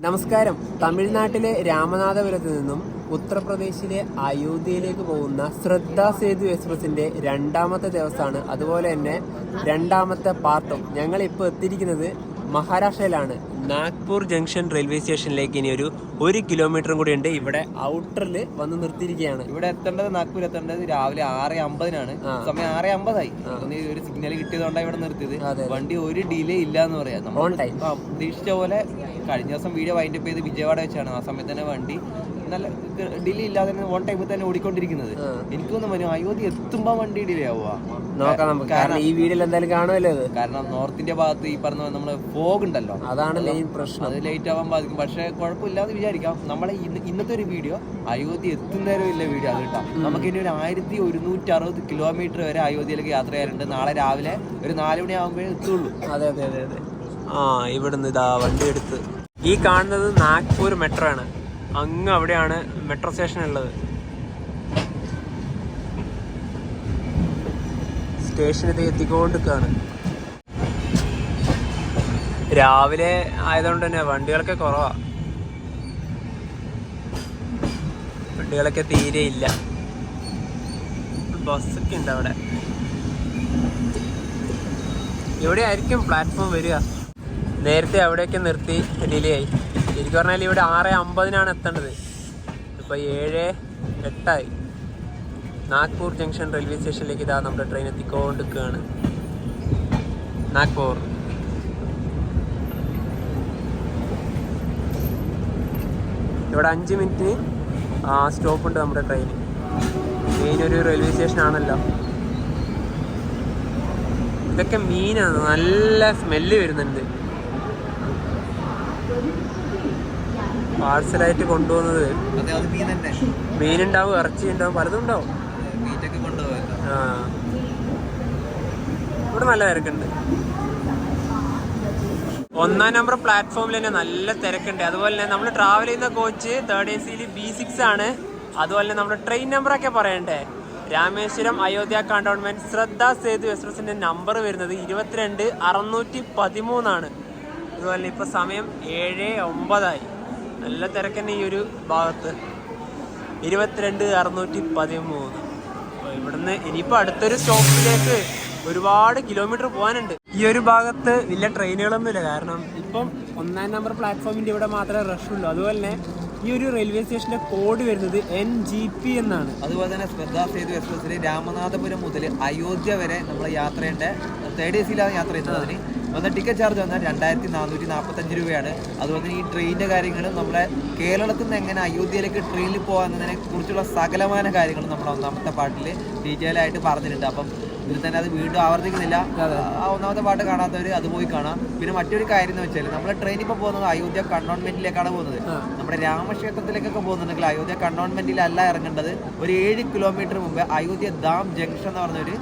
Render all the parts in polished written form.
നമസ്കാരം. തമിഴ്നാട്ടിലെ രാമനാഥപുരത്ത് നിന്നും ഉത്തർപ്രദേശിലെ അയോധ്യയിലേക്ക് പോകുന്ന ശ്രദ്ധാ സേതു എക്സ്പ്രസിന്റെ രണ്ടാമത്തെ ദിവസമാണ്. അതുപോലെ തന്നെ രണ്ടാമത്തെ പാർട്ടും. ഞങ്ങൾ ഇപ്പോൾ എത്തിയിരിക്കുന്നത് മഹാരാഷ്ട്രയിലാണ്. നാഗ്പൂർ ജംഗ്ഷൻ റെയിൽവേ സ്റ്റേഷനിലേക്ക് ഇനി ഒരു കിലോമീറ്ററും കൂടി ഉണ്ട്. ഇവിടെ ഔട്ടറിൽ വന്ന് നിർത്തിയിരിക്കുകയാണ്. ഇവിടെ എത്തേണ്ടത് നാഗ്പൂർ എത്തേണ്ടത് രാവിലെ 6:50 സമയം 6:50 ഒരു സിഗ്നൽ കിട്ടിയതുകൊണ്ടാണ് ഇവിടെ നിർത്തിയത്. വണ്ടി ഒരു ഡിലേ ഇല്ല എന്ന് പറയാം. പ്രതീക്ഷിച്ച പോലെ കഴിഞ്ഞ ദിവസം വീഡിയോ വൈൻഡപ്പ് ചെയ്ത് വിജയവാഡ വെച്ചാണ്. ആ സമയത്ത് തന്നെ വണ്ടി നല്ല ഡിലേ ഇല്ലാതെ ഓൺ ടൈമിൽ തന്നെ ഓടിക്കൊണ്ടിരിക്കുന്നത്. എനിക്കൊന്നും വരും അയോധ്യ എത്തുമ്പോ വണ്ടി ഡിലേ ആവുക കാരണം ഈ വീഡിയോയിൽ എന്തായാലും കാണുമല്ലോ. കാരണം നോർത്ത് ഇന്ത്യ ഭാഗത്ത് ഈ പറഞ്ഞ നമ്മള് ഫോഗ് ഉണ്ടല്ലോ, അതാണ് മെയിൻ പ്രശ്നം. അത് ലേറ്റ് ആവാൻ ബാധിക്കും. പക്ഷെ കുഴപ്പമില്ലാന്ന് വിചാരിക്കാം. നമ്മളെ ഇന്നത്തെ ഒരു വീഡിയോ അയോധ്യ എത്തുന്നേരം ഇല്ല വീഡിയോ അത് കേട്ടോ. നമുക്ക് ഇനി ഒരു 1160 കിലോമീറ്റർ വരെ അയോധ്യയിലേക്ക് യാത്ര ചെയ്യാറുണ്ട്. നാളെ രാവിലെ ഒരു 4 മണി ആകുമ്പോഴേ എത്തുള്ളൂ. അതെ. ഇവിടുന്ന് ഇതാ വണ്ടി എടുത്ത് ഈ കാണുന്നത് നാഗ്പൂർ മെട്രോ ആണ്. അങ്ങ് അവിടെയാണ് മെട്രോ സ്റ്റേഷൻ ഉള്ളത്. സ്റ്റേഷനിൽ എത്തിക്കൊണ്ടിരിക്കുകയാണ്. രാവിലെ ആയതുകൊണ്ട് തന്നെ വണ്ടികളൊക്കെ കുറവാ. വണ്ടികളൊക്കെ തീരെ ഇല്ല. ബസ്സൊക്കെ ഉണ്ട് അവിടെ. ഇവിടെ ആയിരിക്കും പ്ലാറ്റ്ഫോം വരിക. നേരത്തെ അവിടെയൊക്കെ നിർത്തി ഡിലേ ആയി. ശരിക്കും പറഞ്ഞാൽ ഇവിടെ 6:50 എത്തേണ്ടത്. ഇപ്പോൾ 7:08. നാഗ്പൂർ ജംഗ്ഷൻ റെയിൽവേ സ്റ്റേഷനിലേക്ക് ഇതാ നമ്മുടെ ട്രെയിൻ എത്തിക്കൊണ്ടിരിക്കുകയാണ്. നാഗ്പൂർ ഇവിടെ 5 മിനിറ്റിന് സ്റ്റോപ്പുണ്ട് നമ്മുടെ ട്രെയിൻ. മെയിൻ ഒരു റെയിൽവേ സ്റ്റേഷൻ ആണല്ലോ. ഇതൊക്കെ മീനാണ്. നല്ല സ്മെല്ല് വരുന്നുണ്ട്. പാഴ്സലായിട്ട് കൊണ്ടുപോകുന്നത് മീനുണ്ടാവും, ഇറച്ചി ഉണ്ടാവും, പലതും ഉണ്ടാവും. ഇവിടെ നല്ല തിരക്കുണ്ട്. 1-ാം നമ്പർ പ്ലാറ്റ്ഫോമിൽ തന്നെ നല്ല തിരക്കുണ്ട്. അതുപോലെ തന്നെ നമ്മൾ ട്രാവൽ ചെയ്യുന്ന കോച്ച് 3rd AC B6 ആണ്. അതുപോലെ തന്നെ നമ്മുടെ ട്രെയിൻ നമ്പറൊക്കെ പറയണ്ടേ. രാമേശ്വരം അയോധ്യ കണ്ടോൺമെന്റ് ശ്രദ്ധാ സേതു എക്സ്പ്രസിന്റെ നമ്പർ വരുന്നത് 22-613 ആണ്. അതുപോലെ ഇപ്പൊ സമയം 7:09. നല്ല തിരക്കന്നെ ഈ ഒരു ഭാഗത്ത്. 22-613. ഇവിടുന്ന് ഇനിയിപ്പോൾ അടുത്തൊരു സ്റ്റോപ്പിലേക്ക് ഒരുപാട് കിലോമീറ്റർ പോകാനുണ്ട്. ഈ ഒരു ഭാഗത്ത് വലിയ ട്രെയിനുകളൊന്നുമില്ല. കാരണം ഇപ്പം 1-ാം നമ്പർ പ്ലാറ്റ്ഫോമിൻ്റെ ഇവിടെ മാത്രമേ റഷ് ഉള്ളൂ. അതുപോലെ തന്നെ ഈ ഒരു റെയിൽവേ സ്റ്റേഷന്റെ കോഡ് വരുന്നത് NGP എന്നാണ്. അതുപോലെ തന്നെ ശ്രദ്ധാ സേതു എക്സ്പ്രസിൽ രാമനാഥപുരം മുതൽ അയോധ്യ വരെ നമ്മൾ യാത്ര ചെയ്യേണ്ട 3rd AC-യിലാണ് യാത്ര ചെയ്യുന്നത്. അതിന് വന്ന ടിക്കറ്റ് ചാർജ് വന്നാൽ 2445 രൂപയാണ്. അതുപോലെ തന്നെ ഈ ട്രെയിനിൻ്റെ കാര്യങ്ങളും നമ്മുടെ കേരളത്തിൽ നിന്ന് എങ്ങനെ അയോധ്യയിലേക്ക് ട്രെയിനിൽ പോകാന്നതിനെ കുറിച്ചുള്ള സകലമായ കാര്യങ്ങളും നമ്മുടെ 1-ാമത്തെ പാട്ടിൽ ഡീറ്റെയിൽ ആയിട്ട് പറഞ്ഞിട്ടുണ്ട്. അപ്പം ഇതിൽ തന്നെ അത് വീണ്ടും ആവർത്തിക്കുന്നില്ല. ആ 1-ാമത്തെ പാട്ട് കാണാത്തവർ അത് പോയി കാണാം. പിന്നെ മറ്റൊരു കാര്യം എന്ന് വെച്ചാൽ നമ്മുടെ ട്രെയിൻ ഇപ്പോൾ പോകുന്നത് അയോധ്യ കണ്ടോൺമെന്റിലേക്കാണ് പോകുന്നത്. നമ്മുടെ രാമക്ഷേത്രത്തിലേക്കൊക്കെ പോകുന്നുണ്ടെങ്കിൽ അയോധ്യ കണ്ടോൺമെന്റിലല്ല ഇറങ്ങേണ്ടത്. ഒരു 7 കിലോമീറ്റർ മുമ്പ് അയോധ്യ ധാം ജംഗ്ഷൻ എന്ന് പറഞ്ഞൊരു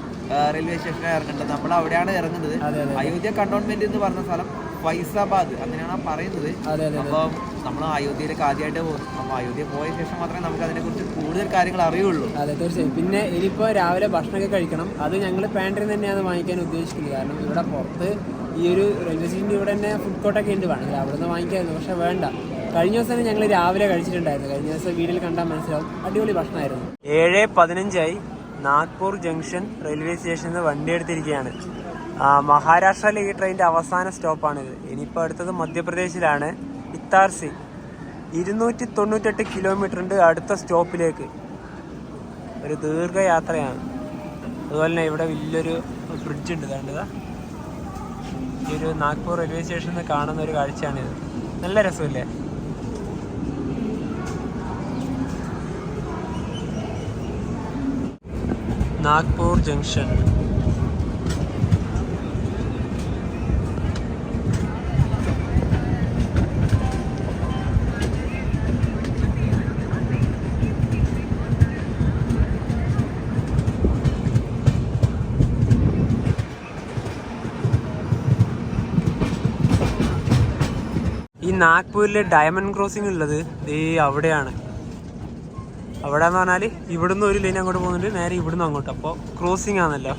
റെയിൽവേ സ്റ്റേഷനിൽ ഇറങ്ങേണ്ടത്. നമ്മൾ അവിടെയാണ് ഇറങ്ങുന്നത്. അയോധ്യ കണ്ടോൺമെന്റ് എന്ന് പറഞ്ഞ സ്ഥലം ഫൈസാബാദ് അങ്ങനെയാണ് പറയുന്നത്. അപ്പം നമ്മൾ അയോധ്യയിലേക്ക് ആദ്യമായിട്ട് പോകും. അപ്പോൾ അയോധ്യ പോയ ശേഷം മാത്രമേ നമുക്ക് അതിനെക്കുറിച്ച് കൂടുതൽ കാര്യങ്ങൾ അറിയുള്ളൂ. അതെ, തീർച്ചയായും. പിന്നെ ഇനിയിപ്പോൾ രാവിലെ ഭക്ഷണമൊക്കെ കഴിക്കണം. അത് ഞങ്ങൾ പാൻട്രിയിൽ തന്നെയാണ് വാങ്ങിക്കാൻ ഉദ്ദേശിക്കുന്നത്. കാരണം ഇവിടെ പുറത്ത് ഈ ഒരു റെയിൽവേ സ്റ്റേഷൻ്റെ ഇവിടെ തന്നെ ഫുഡ് കോർട്ടൊക്കെ ഉണ്ട്. വേണമെങ്കിൽ അവിടെ നിന്ന് വാങ്ങിക്കാമായിരുന്നു. പക്ഷേ വേണ്ട. കഴിഞ്ഞ ദിവസം ഞങ്ങൾ രാവിലെ കഴിച്ചിട്ടുണ്ടായിരുന്നു. കഴിഞ്ഞ ദിവസം വീട്ടിൽ കണ്ടാൽ മനസ്സിലാവും. അടിപൊളി ഭക്ഷണമായിരുന്നു. 7:15 നാഗ്പൂർ ജംഗ്ഷൻ റെയിൽവേ സ്റ്റേഷനിൽ നിന്ന് വണ്ടി എടുത്തിരിക്കുകയാണ്. മഹാരാഷ്ട്രയിലെ ഈ ട്രെയിനിൻ്റെ അവസാന സ്റ്റോപ്പാണിത്. ഇനിയിപ്പോൾ അടുത്തത് മധ്യപ്രദേശിലാണ്. ഇത്താർസി 298 കിലോമീറ്റർ ഉണ്ട് അടുത്ത സ്റ്റോപ്പിലേക്ക്. ഒരു ദീർഘയാത്രയാണ്. അതുപോലെ തന്നെ ഇവിടെ വലിയൊരു ബ്രിഡ്ജ് ഉണ്ട്. കണ്ടതാ ഈ ഒരു നാഗ്പൂർ റെയിൽവേ സ്റ്റേഷനിൽ നിന്ന് കാണുന്ന ഒരു കാഴ്ചയാണിത്. നല്ല രസമില്ലേ? നാഗ്പൂർ ജംഗ്ഷൻ. ഈ നാഗ്പൂരിലെ ഡയമണ്ട് ക്രോസിംഗ് ഉള്ളത് അവിടെയാണ്. അവിടെ എന്ന് പറഞ്ഞാൽ ഇവിടുന്ന് ഒരു ലൈൻ അങ്ങോട്ട് പോകുന്നുണ്ട്, നേരെ ഇവിടുന്ന് അങ്ങോട്ട്. അപ്പോൾ ക്രോസിംഗ് ആണല്ലോ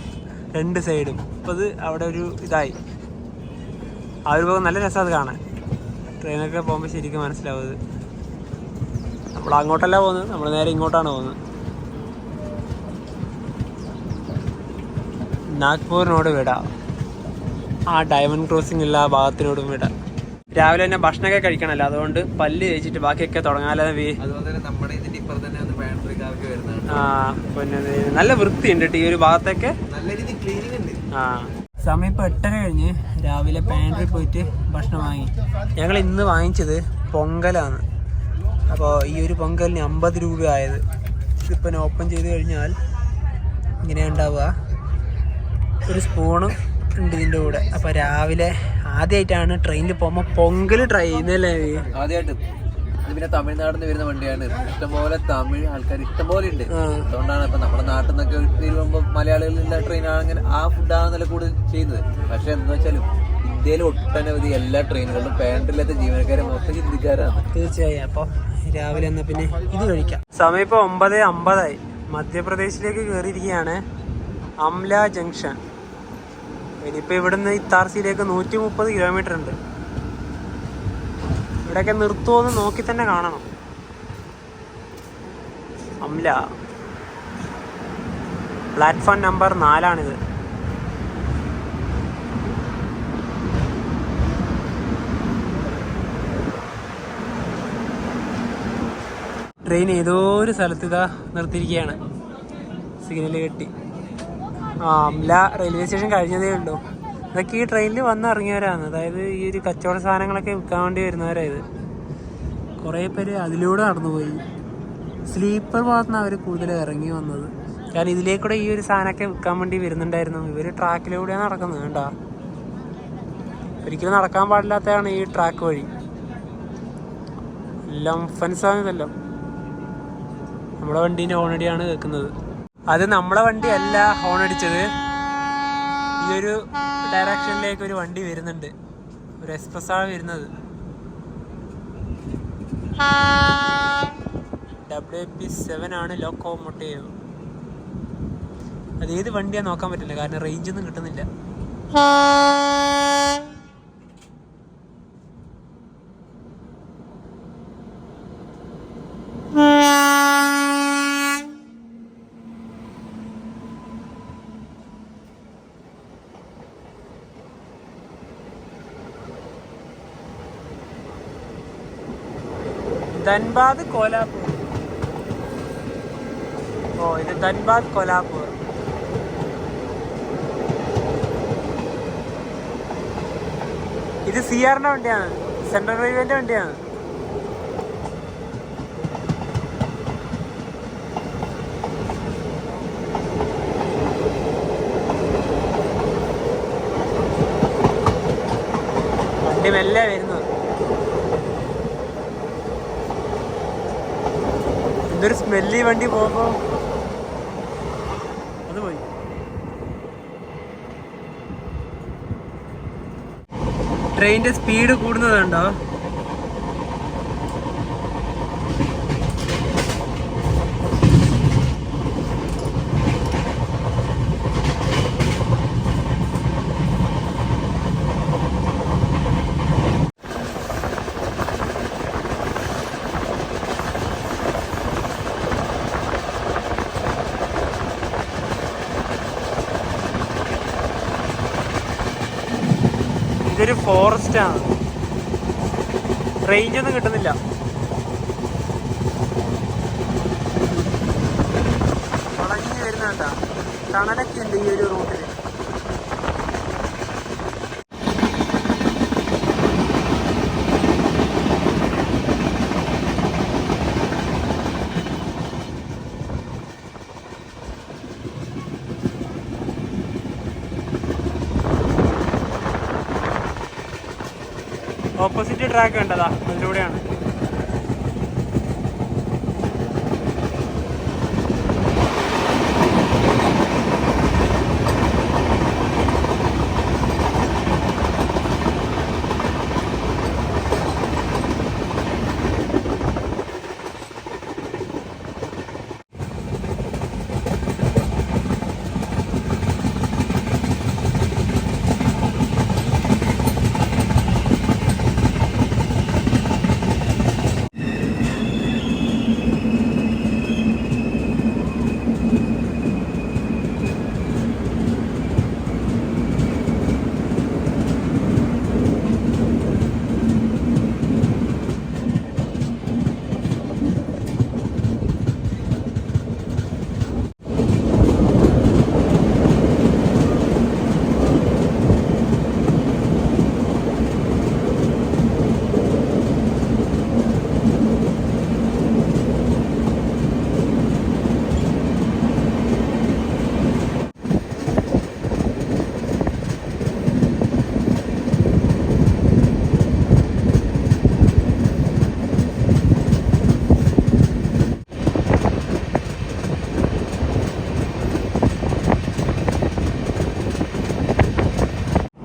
2 സൈഡും. അപ്പോൾ അത് അവിടെ ഒരു ഇതായി. ആ ഒരു ഭാഗം നല്ല രസം അത് കാണാൻ. ട്രെയിനൊക്കെ പോകുമ്പോൾ ശരിക്കും മനസ്സിലാവുന്നത്. നമ്മൾ അങ്ങോട്ടല്ല പോകുന്നത്, നമ്മൾ നേരെ ഇങ്ങോട്ടാണ് പോകുന്നത്. നാഗ്പൂരിനോട് വിടാം, ആ ഡയമണ്ട് ക്രോസിംഗ് ഉള്ള ആ ഭാഗത്തിനോടും വിടാം. രാവിലെ തന്നെ ഭക്ഷണമൊക്കെ കഴിക്കണമല്ലോ, അതുകൊണ്ട് പല്ല് കഴിച്ചിട്ട് ബാക്കിയൊക്കെ തുടങ്ങാതെ പിന്നെ നല്ല വൃത്തിയുണ്ട് ഈ ഒരു ഭാഗത്തൊക്കെ. ആ സമയം ഇപ്പോൾ 8:30 കഴിഞ്ഞ്. രാവിലെ പാൻട്രി പോയിട്ട് ഭക്ഷണം വാങ്ങി. ഞങ്ങൾ ഇന്ന് വാങ്ങിച്ചത് പൊങ്കലാണ്. അപ്പോൾ ഈ ഒരു പൊങ്കലിന് 50 രൂപ ആയത്. ഇതിപ്പം ഓപ്പൺ ചെയ്ത് കഴിഞ്ഞാൽ ഇങ്ങനെയാണ് ഉണ്ടാവുക. ഒരു സ്പൂണും ഉണ്ട് ഇതിൻ്റെ കൂടെ. അപ്പോൾ രാവിലെ ആദ്യമായിട്ടാണ് ട്രെയിനിൽ പോകുമ്പോൾ പൊങ്കൽ ട്രൈ ചെയ്യുന്നല്ലേ? ആദ്യമായിട്ട്. ഇത് പിന്നെ തമിഴ്നാട്ടിൽ നിന്ന് വരുന്ന വണ്ടിയാണ്. ഇഷ്ടംപോലെ തമിഴ് ആൾക്കാർ ഇഷ്ടംപോലെ ഉണ്ട്. അതുകൊണ്ടാണ് ഇപ്പം നമ്മുടെ നാട്ടിൽ നിന്നൊക്കെ വരുമ്പോൾ മലയാളികളുടെ ട്രെയിനാണ് അങ്ങനെ ആ ഫുഡാണെന്നല്ല കൂടുതൽ ചെയ്യുന്നത്. പക്ഷെ എന്ന് വെച്ചാലും ഇന്ത്യയിൽ ഒട്ടനവധി എല്ലാ ട്രെയിനുകളിലും പാൻട്രിയിലത്തെ ജീവനക്കാരെ മൊത്തം ഹിന്ദിക്കാരാണ്. തീർച്ചയായും. അപ്പോൾ രാവിലെ എന്നാൽ പിന്നെ ഇത് കഴിക്കാം. സമയം ഇപ്പോൾ 9:50 മധ്യപ്രദേശിലേക്ക് കയറിയിരിക്കുകയാണ്. അംല ജംഗ്ഷൻ. ഇനിയിപ്പോൾ ഇവിടുന്ന് ഇത്താർസിയിലേക്ക് 130 കിലോമീറ്റർ ഉണ്ട്. ഇവിടെയൊക്കെ നിർത്തുമോന്ന് നോക്കി തന്നെ കാണണം. അംല പ്ലാറ്റ്ഫോം നമ്പർ 4 ട്രെയിൻ ഏതോ ഒരു സ്ഥലത്ത് ഇതാ നിർത്തിയിരിക്കുകയാണ്. സിഗ്നൽ കെട്ടി. അംല റെയിൽവേ സ്റ്റേഷൻ കഴിഞ്ഞതേ ഉള്ളൂ. ഇതൊക്കെ ഈ ട്രെയിനിൽ വന്നിറങ്ങിയവരാണ്. അതായത് ഈ ഒരു കച്ചവട സാധനങ്ങളൊക്കെ വിൽക്കാൻ വേണ്ടി വരുന്നവരായത്. കുറേ പേര് അതിലൂടെ നടന്നുപോയി. സ്ലീപ്പർ ഭാഗത്തുനിന്ന് അവർ കൂടുതൽ ഇറങ്ങി വന്നത്. കാരണം ഇതിലേക്കൂടെ ഈ ഒരു സാധനമൊക്കെ വിൽക്കാൻ വേണ്ടി വരുന്നുണ്ടായിരുന്നു. ഇവർ ട്രാക്കിലൂടെയാണ് നടക്കുന്നത്. വേണ്ട, ഒരിക്കലും നടക്കാൻ പാടില്ലാത്തതാണ് ഈ ട്രാക്ക് വഴി. എല്ലാം ഫൻസാണിതല്ലോ. നമ്മളെ വണ്ടീൻ്റെ ഹോണടിയാണ് കേൾക്കുന്നത്. അത് നമ്മളെ വണ്ടിയല്ല ഹോണടിച്ചത്. ഈ ഒരു ഡയറക്ഷനിലേക്ക് ഒരു വണ്ടി വരുന്നുണ്ട്. ഒരു എക്സ്പ്രസ് ആണ് വരുന്നത്. WP7 ആണ് ലോക്കോമോട്ടീവ്. അത് ഏത് വണ്ടിയാന്ന് നോക്കാൻ പറ്റില്ല, കാരണം റേഞ്ച് ഒന്നും കിട്ടുന്നില്ല. ധൻബാദ് കോലാപൂർ. ഇത് ധൻബാദ് കോലാപൂർ. ഇത് CRന്റെ വണ്ടിയാണ്, സെൻട്രൽ റെയിൽവേന്റെ വണ്ടിയാണ്. വണ്ടി മെല്ലെ വരുന്നത്. എന്തൊരു സ്മെല്ലി വണ്ടി പോകുമ്പോ. അത് പോയി. ട്രെയിനിന്റെ സ്പീഡ് കൂടുന്നത് കണ്ടോ? ഇതൊരു ഫോറസ്റ്റ് ആണ്. റേഞ്ച് ഒന്നും കിട്ടുന്നില്ല. വളഞ്ഞു വരുന്നുണ്ടാ. തണലൊക്കെ ഉണ്ട് ഈ ഒരു റൂട്ടിൽ. ഓപ്പോസിറ്റ് ട്രാക്ക് കണ്ടതാ, അതിലൂടെയാണ്.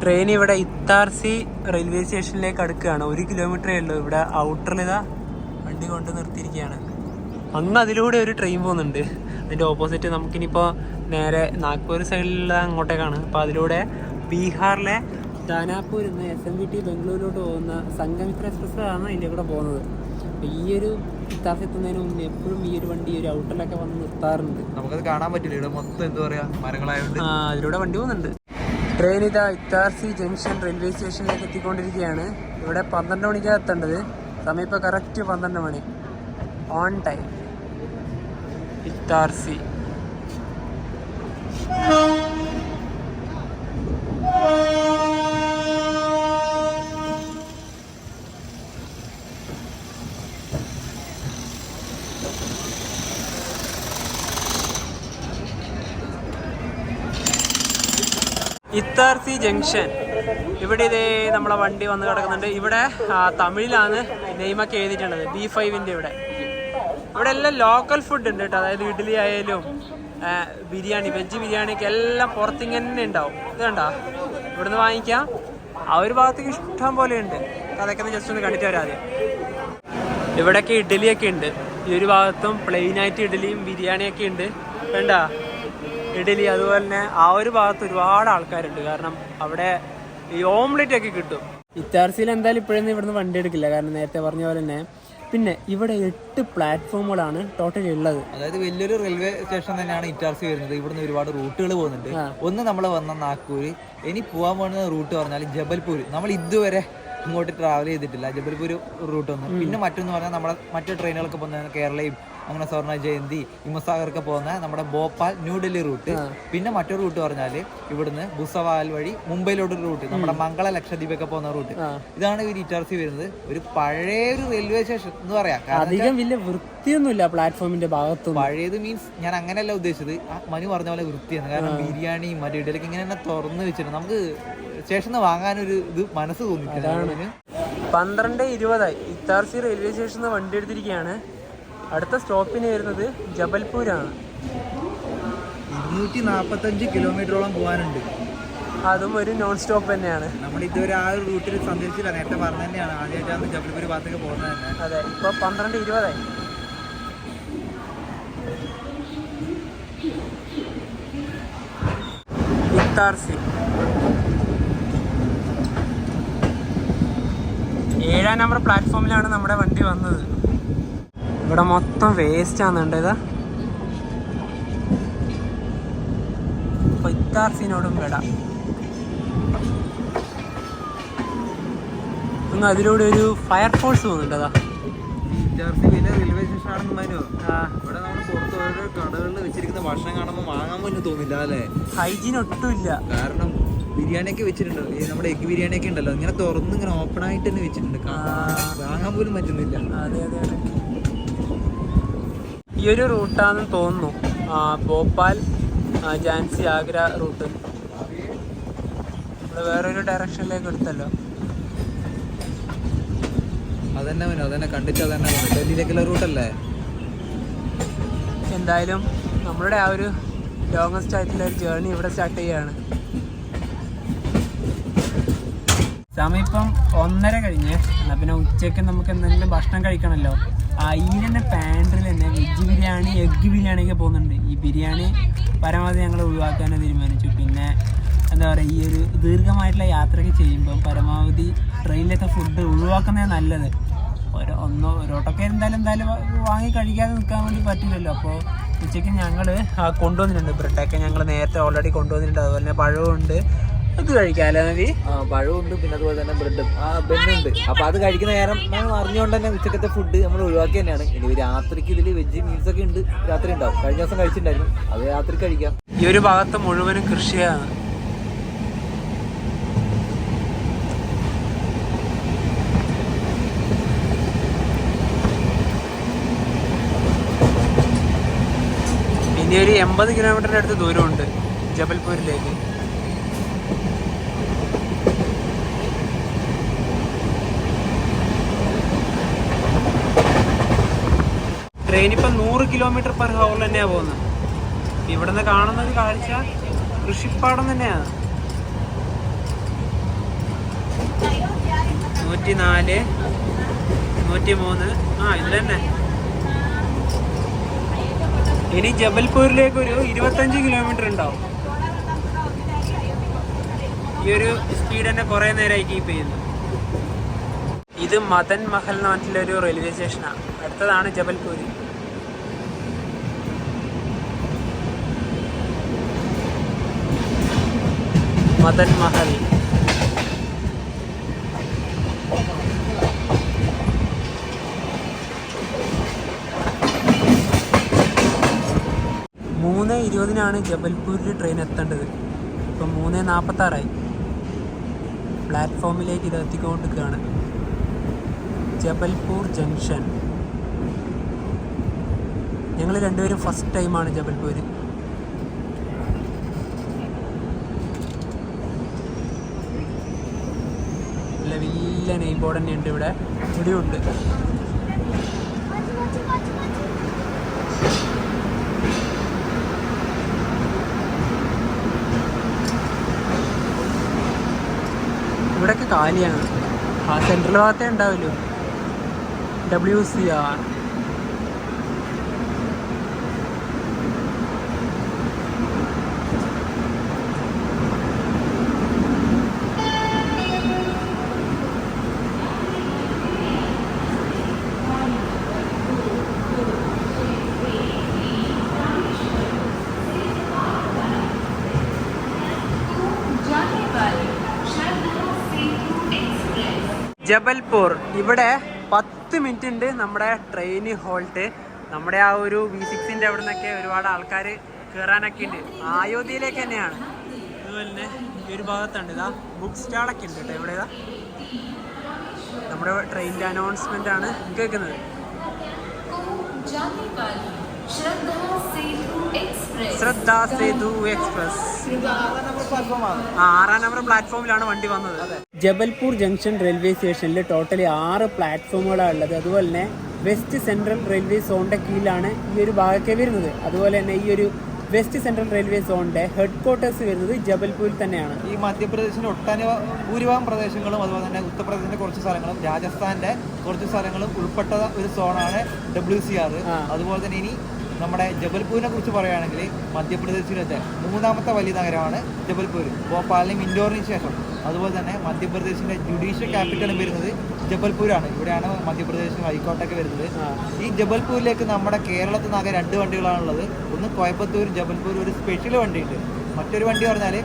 ട്രെയിൻ ഇവിടെ ഇത്താർസി റെയിൽവേ സ്റ്റേഷനിലേക്ക് അടുക്കുകയാണ്. 1 കിലോമീറ്ററേ ഉള്ളൂ. ഇവിടെ ഔട്ടറിൽ ഇതാ വണ്ടി കൊണ്ട് നിർത്തിയിരിക്കുകയാണ്. അങ്ങ് അതിലൂടെ ഒരു ട്രെയിൻ പോകുന്നുണ്ട്. അതിൻ്റെ ഓപ്പോസിറ്റ് നമുക്കിനിപ്പോൾ നേരെ നാഗ്പൂർ സൈഡിലുള്ള അങ്ങോട്ടേക്കാണ്. അപ്പോൾ അതിലൂടെ ബീഹാറിലെ ദാനാപൂരിൽ നിന്ന് SMBT ബംഗളൂരിലോട്ട് പോകുന്ന സംഗമിത്ര എക്സ്പ്രസ് ആണ് ഇതിൻ്റെ കൂടെ പോകുന്നത്. അപ്പോൾ ഈ ഒരു ഇത്താർസി എത്തുന്നതിന് മുന്നേ എപ്പോഴും ഈ ഒരു വണ്ടി ഒരു ഔട്ടറിലൊക്കെ വന്ന് നിർത്താറുണ്ട്. നമുക്കത് കാണാൻ പറ്റില്ല, ഇവിടെ മൊത്തം എന്താ പറയുക മരങ്ങളായതുകൊണ്ട്. അതിലൂടെ വണ്ടി പോകുന്നുണ്ട്. ട്രെയിൻ ഇതാ ഇത്താർസി ജംഗ്ഷൻ റെയിൽവേ സ്റ്റേഷനിലേക്ക് എത്തിക്കൊണ്ടിരിക്കുകയാണ്. ഇവിടെ 12 മണിക്കാണ് എത്തേണ്ടത്. സമയം ഇപ്പോൾ കറക്റ്റ് 12 മണി. On time. Itarsi. Itarsi junction. ഇവിടെ ഇതേ നമ്മളെ വണ്ടി വന്ന് കിടക്കുന്നുണ്ട്. ഇവിടെ തമിഴിലാണ് നെയ്മൊക്കെ എഴുതിയിട്ടുള്ളത്. B5-ൻ്റെ ഇവിടെ എല്ലാം ലോക്കൽ ഫുഡ് ഉണ്ട് കേട്ടോ. അതായത് ഇഡ്ഡലി ആയാലും ബിരിയാണി, വെജ് ബിരിയാണിയൊക്കെ എല്ലാം പുറത്തിങ്ങനെ ഉണ്ടാവും. ഇത് കണ്ടോ, ഇവിടുന്ന് വാങ്ങിക്കാം. ആ ഒരു ഭാഗത്തേക്ക് ഇഷ്ടം പോലെ ഉണ്ട്. അതൊക്കെ ഒന്ന് ജസ്റ്റ് ഒന്ന് കണ്ടിട്ട് വരാം. ആദ്യം ഇവിടെയൊക്കെ ഇഡ്ഡലിയൊക്കെ ഉണ്ട്. ഈ ഒരു ഭാഗത്തും പ്ലെയിനായിട്ട് ഇഡ്ഡലിയും ബിരിയാണിയൊക്കെ ഉണ്ട്. വേണ്ട ഇഡ്ഡലി. അതുപോലെ തന്നെ ആ ഒരു ഭാഗത്ത് ഒരുപാട് ആൾക്കാരുണ്ട്. കാരണം അവിടെ ഈ ഓംലെറ്റ് ഒക്കെ കിട്ടും. ഇത്താർസിയിൽ എന്തായാലും ഇപ്പോഴൊന്നും ഇവിടുന്ന് വണ്ടി എടുക്കില്ല, കാരണം നേരത്തെ പറഞ്ഞ പോലെ തന്നെ. പിന്നെ ഇവിടെ 8 പ്ലാറ്റ്ഫോമുകളാണ് ടോട്ടലി ഉള്ളത്. അതായത് വലിയൊരു റെയിൽവേ സ്റ്റേഷൻ തന്നെയാണ് ഇറ്റാർസി വരുന്നത്. ഇവിടുന്ന് ഒരുപാട് റൂട്ടുകൾ പോകുന്നുണ്ട്. ഒന്ന് നമ്മൾ വന്ന നാഗ്പൂർ, ഇനി പോകാൻ പോകുന്ന റൂട്ട് പറഞ്ഞാൽ ജബൽപൂർ. നമ്മൾ ഇതുവരെ ഇങ്ങോട്ട് ട്രാവൽ ചെയ്തിട്ടില്ല, ജബൽപൂർ റൂട്ട് ഒന്ന്. പിന്നെ മറ്റൊന്ന് പറഞ്ഞാൽ നമ്മുടെ മറ്റു ട്രെയിനുകളൊക്കെ പോകുന്ന കേരളയും അങ്ങനെ സ്വർണ്ണ ജയന്തി, ഹിമസാഗറൊക്കെ പോകുന്ന നമ്മുടെ ഭോപ്പാൽ ന്യൂഡൽഹി റൂട്ട്. പിന്നെ മറ്റൊരു റൂട്ട് പറഞ്ഞാൽ ഇവിടുന്ന് ഭുസവാൽ വഴി മുംബൈയിലോട്ടൊരു റൂട്ട്, നമ്മുടെ മംഗള ലക്ഷദ്വീപ് ഒക്കെ പോകുന്ന റൂട്ട്. ഇതാണ് ഈ ഇറ്റാർസി വരുന്നത്. ഒരു പഴയ ഒരു റെയിൽവേ സ്റ്റേഷൻ എന്ന് പറയാം. അധികം വലിയ വൃത്തിയൊന്നുമില്ല പ്ലാറ്റ്ഫോമിന്റെ ഭാഗത്ത്. പഴയത് മീൻസ് ഞാൻ അങ്ങനെയല്ല ഉദ്ദേശിച്ചത്, മനു പറഞ്ഞ പോലെ വൃത്തിയാണ്. കാരണം ബിരിയാണിയും മറ്റു ഇഡലിക്ക് ഇങ്ങനെ തന്നെ തുറന്ന് വെച്ചിട്ട് നമുക്ക് സ്റ്റേഷനിൽ വാങ്ങാനൊരു ഇത് മനസ്സ് തോന്നി. 12:20 ഇത്താർസി റെയിൽവേ സ്റ്റേഷനിൽ നിന്ന് വണ്ടി എടുത്തിരിക്കുകയാണ്. അടുത്ത സ്റ്റോപ്പിന് വരുന്നത് ജബൽപൂരാണ്. 245 കിലോമീറ്ററോളം പോകാനുണ്ട്. അതും ഒരു നോൺ സ്റ്റോപ്പ് തന്നെയാണ്. നമ്മൾ ഇതുവരെ ആ ഒരു റൂട്ടിൽ സഞ്ചരിച്ചില്ല, നേരത്തെ പറഞ്ഞ തന്നെയാണ്. ആദ്യമായിട്ടാണ് ജബൽപൂർ ഭാഗത്തേക്ക് പോകുന്നത് തന്നെ. അതെ, ഇപ്പോൾ 12:20. ഇത്താർസി 7-ാം നമ്പർ പ്ലാറ്റ്ഫോമിലാണ് നമ്മുടെ വണ്ടി വന്നത്. ഇവിടെ മൊത്തം വേസ്റ്റ് ആണെന്നുണ്ട്. ഇതാ ഇപ്പൊ ഇത്താർസിനോടും വിടാം. ഒന്ന് അതിലൂടെ ഒരു ഫയർഫോഴ്സ് പോകുന്നുണ്ട്. അതാ ഇറ്റാർസി വലിയ റെയിൽവേ സ്റ്റേഷൻ ആണെന്ന് മനു. ഇവിടെ നമ്മൾ പുറത്ത് ഓരോ കടകളിൽ വെച്ചിരിക്കുന്ന ഭക്ഷണം കാണുമ്പോൾ വാങ്ങാൻ പോലും തോന്നില്ല അല്ലേ. ഹൈജീൻ ഒട്ടുമില്ല. കാരണം ബിരിയാണിയൊക്കെ വെച്ചിട്ടുണ്ട്, ഈ നമ്മുടെ എഗ് ബിരിയാണിയൊക്കെ ഉണ്ടല്ലോ, ഇങ്ങനെ തുറന്ന് ഇങ്ങനെ ഓപ്പൺ ആയിട്ട് തന്നെ വെച്ചിട്ടുണ്ട്. വാങ്ങാൻ പോലും പറ്റുന്നില്ല. അതെ അതെ അതെ. ഈ ഒരു റൂട്ടാണെന്ന് തോന്നുന്നു, ഭോപ്പാൽ ഝാൻസി ആഗ്ര റൂട്ട്. ഇവിടെ വേറൊരു ഡയറക്ഷനിലേക്ക് എടുത്തല്ലോ. അതന്നെ മനു, അതന്നെ കണ്ടിട്ട് അതന്നെ ഡൽഹിയിലേക്കുള്ള റൂട്ടല്ലേ. എന്തായാലും നമ്മളുടെ ആ ഒരു ലോങ്ങസ്റ്റ് ആയിട്ടുള്ള ഒരു ജേർണി ഇവിടെ സ്റ്റാർട്ട് ചെയ്യുകയാണ്. സമയം ഇപ്പം 1:30 കഴിഞ്ഞ്. എന്നാൽ പിന്നെ ഉച്ചയ്ക്ക് നമുക്ക് എന്തെങ്കിലും ഭക്ഷണം കഴിക്കണമല്ലോ. ഈ തന്നെ പാൻട്രിൽ തന്നെ വെജ് ബിരിയാണി, എഗ് ബിരിയാണിയൊക്കെ പോകുന്നുണ്ട്. ഈ ബിരിയാണി പരമാവധി ഞങ്ങൾ ഒഴിവാക്കാനേ തീരുമാനിച്ചു. പിന്നെ എന്താ പറയുക, ഈ ഒരു ദീർഘമായിട്ടുള്ള യാത്രയൊക്കെ ചെയ്യുമ്പം പരമാവധി ട്രെയിനിലത്തെ ഫുഡ് ഒഴിവാക്കുന്നതാണ് നല്ലത്. ഒരോട്ടൊക്കെ എന്തായാലും വാങ്ങി കഴിക്കാതെ നിൽക്കാൻ വേണ്ടി പറ്റില്ലല്ലോ. അപ്പോൾ ഉച്ചയ്ക്ക് ഞങ്ങൾ കൊണ്ടുവന്നിട്ടുണ്ട്. ബ്രെഡൊക്കെ ഞങ്ങൾ നേരത്തെ ഓൾറെഡി കൊണ്ടുവന്നിട്ടുണ്ട്. അതുപോലെ തന്നെ പഴമുണ്ട്. അത് കഴിക്കാമല്ലോ നബി. പഴമുണ്ട്, പിന്നെ അതുപോലെ തന്നെ ബ്രെഡും ബെന്നുണ്ട്. അപ്പോൾ അത് കഴിക്കുന്ന നേരം നമ്മൾ അറിഞ്ഞുകൊണ്ട് തന്നെ ഉച്ചക്കത്തെ ഫുഡ് നമ്മൾ ഒഴിവാക്കി തന്നെയാണ്. ഇനി രാത്രിക്ക് ഇതിൽ വെജ് മീൽസ് ഒക്കെ ഉണ്ട്, രാത്രി ഉണ്ടാവും. കഴിഞ്ഞ ദിവസം കഴിച്ചിട്ടുണ്ടായിരുന്നു, അത് രാത്രി കഴിക്കാം. ഈ ഒരു ഭാഗത്ത് മുഴുവനും കൃഷിയാണ്. ഇനി ഒരു 80 കിലോമീറ്ററിൻ്റെ അടുത്ത് ദൂരമുണ്ട് ജബൽപൂരിലേക്ക്. ട്രെയിൻ ഇപ്പം 100 km/h തന്നെയാണ് പോകുന്നത്. ഇവിടെ നിന്ന് കാണുന്ന ഒരു കാഴ്ച കൃഷിപ്പാടം തന്നെയാണ്. 104, 103. ഇത് തന്നെ. ഇനി ജബൽപൂരിലേക്ക് ഒരു 25 കിലോമീറ്റർ ഉണ്ടാവും. ഈ ഒരു സ്പീഡ് തന്നെ കുറേ നേരമായി കീപ്പ് ചെയ്യുന്നു. ഇത് മദൻ മഹൽ എന്ന് പറഞ്ഞിട്ടുള്ളൊരു റെയിൽവേ സ്റ്റേഷനാണ്. അടുത്തതാണ് ജബൽപൂർ. മദൻ മഹൽ. മൂന്ന് 20-നാണ് ജബൽപൂരിൽ ട്രെയിൻ എത്തേണ്ടത്. ഇപ്പം 3:46 പ്ലാറ്റ്ഫോമിലേക്ക് ഇത് എത്തിക്കൊണ്ടിരിക്കുകയാണ്. ജബൽപൂർ ജംഗ്ഷൻ. ഞങ്ങൾ രണ്ടുപേരും ഫസ്റ്റ് ടൈമാണ് ജബൽപൂർ. വലിയ നെയിം ബോർഡ് തന്നെ ഉണ്ട് ഇവിടെ. ഇവിടെയുണ്ട്. ഇവിടെയൊക്കെ കാലിയാണ്. ആ സെൻട്രൽ ഭാഗത്തേ ഉണ്ടാവില്ലോ. WCR. ജബൽപൂർ. ഇവിടെ 10 മിനിറ്റ് ഉണ്ട് നമ്മുടെ ട്രെയിൻ ഹോൾട്ട്. നമ്മുടെ ആ ഒരു V6-ൻ്റെ അവിടെ നിന്നൊക്കെ ഒരുപാട് ആൾക്കാർ കയറാനൊക്കെ ഉണ്ട്. അയോധ്യയിലേക്ക് തന്നെയാണ്. അതുപോലെ തന്നെ ഈ ഒരു ഭാഗത്തുണ്ട് ഇതാ ബുക്ക് സ്റ്റാളൊക്കെ ഉണ്ട് കേട്ടോ. ഇവിടെ ഇതാ നമ്മുടെ ട്രെയിനിൻ്റെ അനൗൺസ്മെൻ്റ് ആണ് കേൾക്കുന്നത്. ശ്രദ്ധ സേതു എക്സ്പ്രസ്. 6-ാം നമ്പർ പ്ലാറ്റ്ഫോമിലാണ് വണ്ടി വന്നത്. ജബൽപൂർ ജംഗ്ഷൻ റെയിൽവേ സ്റ്റേഷനിൽ ടോട്ടലി 6 പ്ലാറ്റ്ഫോമുകളാണ് ഉള്ളത്. അതുപോലെ തന്നെ വെസ്റ്റ് സെൻട്രൽ റെയിൽവേ സോണിൻ്റെ കീഴിലാണ് ഈ ഒരു ഭാഗമൊക്കെ വരുന്നത്. അതുപോലെ തന്നെ ഈ ഒരു വെസ്റ്റ് സെൻട്രൽ റെയിൽവേ സോണിൻ്റെ ഹെഡ് ക്വാർട്ടേഴ്സ് വരുന്നത് ജബൽപൂരിൽ തന്നെയാണ്. ഈ മധ്യപ്രദേശിൻ്റെ ഭൂരിഭാഗം പ്രദേശങ്ങളും അതുപോലെ തന്നെ ഉത്തർപ്രദേശിൻ്റെ കുറച്ച് സ്ഥലങ്ങളും രാജസ്ഥാൻ്റെ കുറച്ച് സ്ഥലങ്ങളും ഉൾപ്പെട്ട ഒരു സോണാണ് WCR. അതുപോലെ തന്നെ ഇനി നമ്മുടെ ജബൽപൂരിനെ കുറിച്ച് പറയുകയാണെങ്കിൽ മധ്യപ്രദേശിലത്തെ 3ാമത്തെ വലിയ നഗരമാണ് ജബൽപൂർ. ഭോപ്പാലിനും ഇൻഡോറിന് ശേഷം. അതുപോലെ തന്നെ മധ്യപ്രദേശിൻ്റെ ജുഡീഷ്യൽ ക്യാപിറ്റലും വരുന്നത് ജബൽപൂരാണ്. ഇവിടെയാണ് മധ്യപ്രദേശിന് ഹൈക്കോർട്ടൊക്കെ വരുന്നത്. ഈ ജബൽപൂരിലേക്ക് നമ്മുടെ കേരളത്തിൽ നിന്ന് ആകെ 2 വണ്ടികളാണുള്ളത്. ഒന്ന് കോയമ്പത്തൂർ ജബൽപൂർ ഒരു സ്പെഷ്യൽ വണ്ടിയുണ്ട്. മറ്റൊരു വണ്ടി പറഞ്ഞാൽ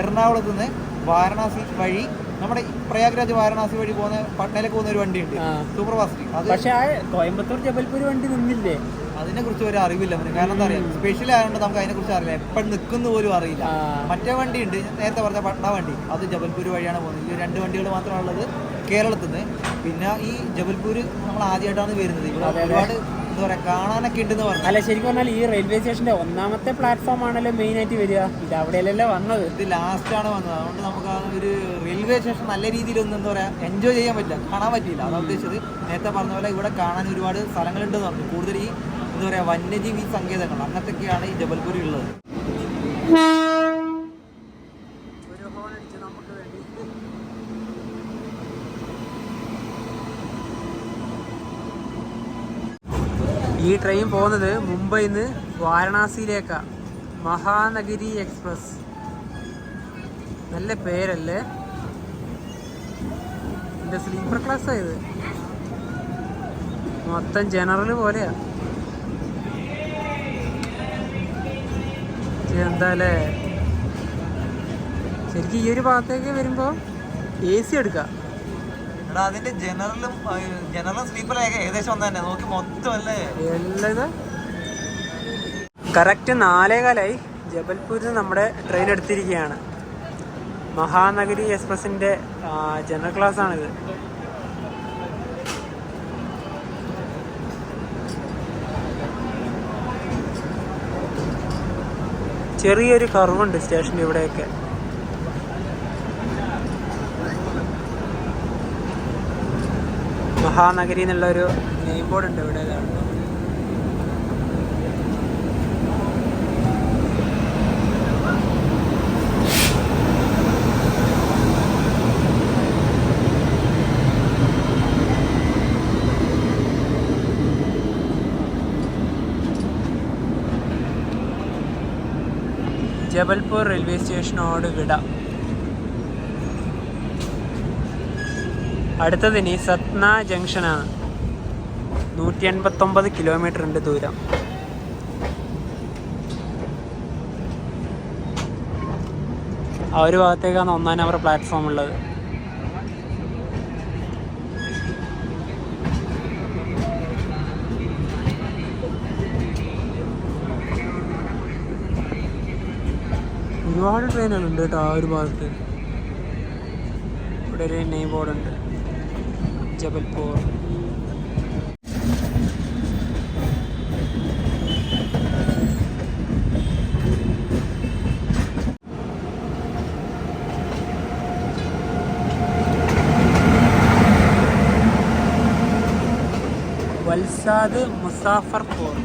എറണാകുളത്ത് നിന്ന് വാരണാസി വഴി നമ്മുടെ പ്രയാഗ്രാജ് വാരണാസി വഴി പോകുന്ന പട്നയിലേക്ക് പോകുന്ന ഒരു വണ്ടിയുണ്ട്, സൂപ്പർ ഫാസ്റ്റ്. അത് പക്ഷേ കോയമ്പത്തൂർ ജബൽപൂർ വണ്ടി നിന്നില്ലേ? അതിനെ കുറിച്ച് ഒരു അറിവില്ല. കാരണം എന്താ പറയുക, സ്പെഷ്യൽ ആയതുകൊണ്ട് നമുക്ക് അതിനെ കുറിച്ച് അറിയില്ല. എപ്പോഴും നിൽക്കുന്ന പോലും അറിയില്ല. മറ്റേ വണ്ടി ഉണ്ട്, നേരത്തെ പറഞ്ഞ പട്ന വണ്ടി, അത് ജബൽപൂർ വഴിയാണ് പോകുന്നത്. ഈ 2 വണ്ടികൾ മാത്രമാണുള്ളത് കേരളത്തിൽ നിന്ന്. പിന്നെ ഈ ജബൽപൂർ നമ്മൾ ആദ്യമായിട്ടാണ് വരുന്നത്. ഇവിടെ ഒരുപാട് എന്താ പറയുക കാണാനൊക്കെ ഉണ്ടെന്ന് പറഞ്ഞു. അല്ല, ശരിക്കും പറഞ്ഞാൽ ഈ റെയിൽവേ സ്റ്റേഷന്റെ 1ാമത്തെ പ്ലാറ്റ്ഫോം ആണല്ലോ മെയിൻ ആയിട്ട് വരിക. ഇത് അവിടെയല്ലല്ലോ വന്നത്, ഇത് ലാസ്റ്റാണ് വന്നത്. അതുകൊണ്ട് നമുക്ക് ആ ഒരു റെയിൽവേ സ്റ്റേഷൻ നല്ല രീതിയിലൊന്നും എന്താ പറയുക എൻജോയ് ചെയ്യാൻ പറ്റില്ല, കാണാൻ പറ്റിയില്ല. അതാണ് ഉദ്ദേശിച്ചത്. നേരത്തെ പറഞ്ഞ പോലെ ഇവിടെ കാണാൻ ഒരുപാട് സ്ഥലങ്ങളുണ്ടെന്ന് പറഞ്ഞു. കൂടുതൽ ഈ എന്താ പറയുക വന്യജീവി സങ്കേതങ്ങൾ അങ്ങനത്തൊക്കെയാണ് ഈ ജബൽപൂരിൽ ഉള്ളത്. ഈ ട്രെയിൻ പോകുന്നത് മുംബൈയിൽ നിന്ന് വാരണാസിയിലേക്കാണ്. മഹാനഗരി എക്സ്പ്രസ്. നല്ല പേരല്ലേ? എൻ്റെ സ്ലീപ്പർ ക്ലാസ് ആയത്, മൊത്തം ജനറൽ പോലെയാ. എന്താല്ലേ, ശരിക്കും ഈ ഒരു ഭാഗത്തേക്ക് വരുമ്പോൾ AC എടുക്കാം. അതിന്റെ ജനറലും സ്ലീപ്പറും ഏകദേശം ഒന്ന് തന്നെ. നോക്കി മൊത്തം അല്ലേ എല്ലാം. കറക്റ്റ് 4:15 ജബൽപൂരിൽ നിന്ന് നമ്മുടെ ട്രെയിൻ എടുത്തിരിക്കുകയാണ്. മഹാനഗരി എക്സ്പ്രസിന്റെ ജനറൽ ക്ലാസ് ആണിത്. ചെറിയൊരു കർവുണ്ട് സ്റ്റേഷൻ്റെ ഇവിടെയൊക്കെ. മഹാനഗരി എന്നുള്ളൊരു നെയിം ബോർഡ് ഉണ്ട് ഇവിടെ. ജബൽപൂർ റെയിൽവേ സ്റ്റേഷനോട് വിട. അടുത്തതിന് സത്ന ജംഗ്ഷനാണ്. 189 കിലോമീറ്റർ ഉണ്ട് ദൂരം. ആ ഒരു ഭാഗത്തേക്കാണ് 1 നമ്പർ പ്ലാറ്റ്ഫോം ഉള്ളത്. ഒരുപാട് ട്രെയിനുകളുണ്ട് കേട്ടോ ആ ഒരു ഭാഗത്ത്. ഇവിടെ ഒരു നെയിം ബോർഡ് ഉണ്ട്, ജബൽപൂർ. വൽസാദ് മുസാഫർപൂർ.